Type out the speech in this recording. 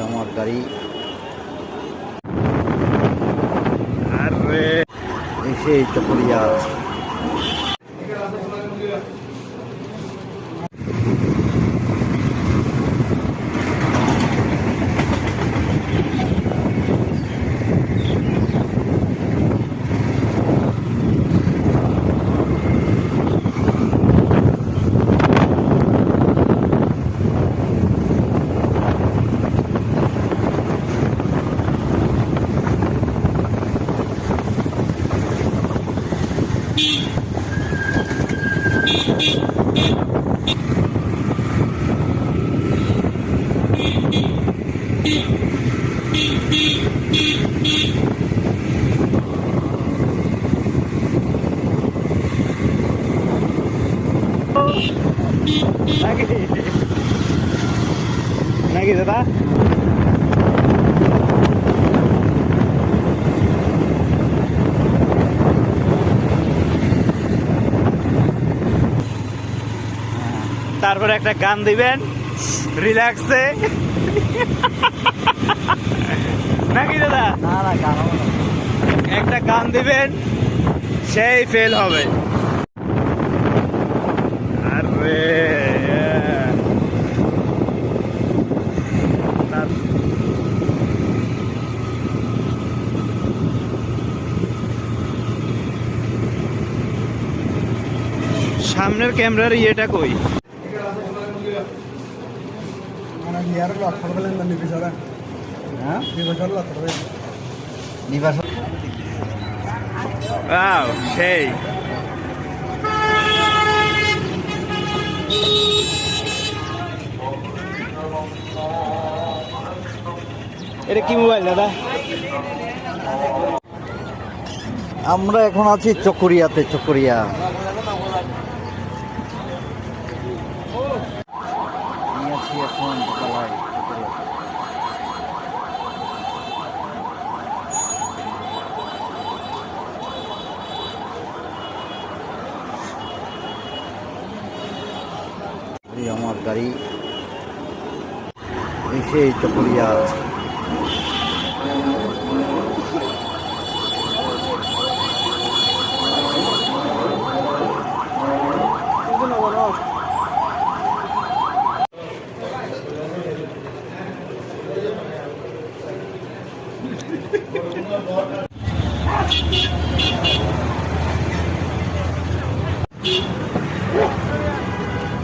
আমার গাড়ি আরে এসে চকরিয়া নাকি দাদা তারপরে একটা গান দিবেন রিল্যাক্সে নাকি দাদা একটা গান দিবেন সেই ফেল হবে আরে সামনের ক্যামেরার ইয়েটা কই সেই এটা কি মোবাইল দাদা আমরা এখন আছি চকরিয়াতে চকরিয়া এখন আমার গাড়ি এসে চকরিয়া